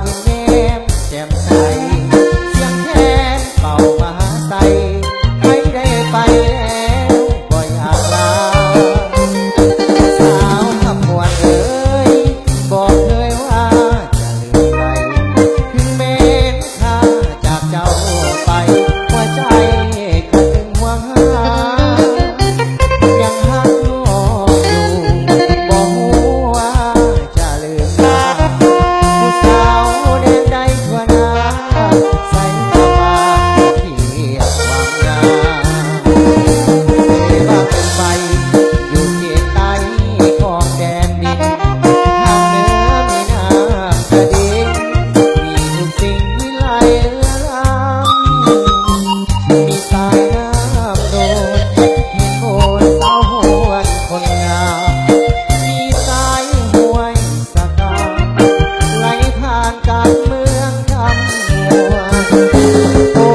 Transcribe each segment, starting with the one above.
ยิ้มแย้มแจ่มใสเสียงแค้นเป่ามาใส่ไม่ได้ไปแล้วก็อยากลาสาวคำมวลเอ่ยบอกเคยว่าจะลืมไรถึงแม้ข้าจากเจ้าไปหัวใจขาดถึงห่วงหายังหักงออยู่บอกหัวจะลืมลาผู้สาวแดนใดทั่วหน้าใส่ตาบานเทียบความงามเทวาเป็นไฟอยู่เขตใต้ของแดนดินทางเหนือมีน้ำกระดิ่งมีทุกสิ่งวิไลเรือนรำมีสายน้ำโดดมีโคนสาวหวนคนงามมีสายห้วยสะกาไหลผ่านกลางเมืองคำมวลโอ้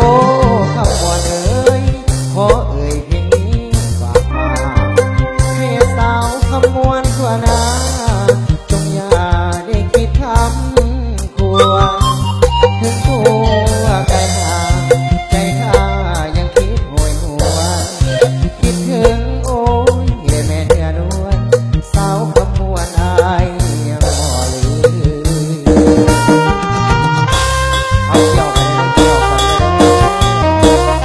คำมวลเอ่ยขอเอ่ยเพลงนี้ฝากมาให้สาวคำมวลทั่วหน้าจงอย่าได้คิดทำควรถึงตัวไกลห่างใจข้ายังคิดโหยหวนคิดถึงโอ้ยแม่เนื้อนวลสาวคำมวลอายยังบ่ลืมเอาเกี่ยวกันเกี่ยวกันเลย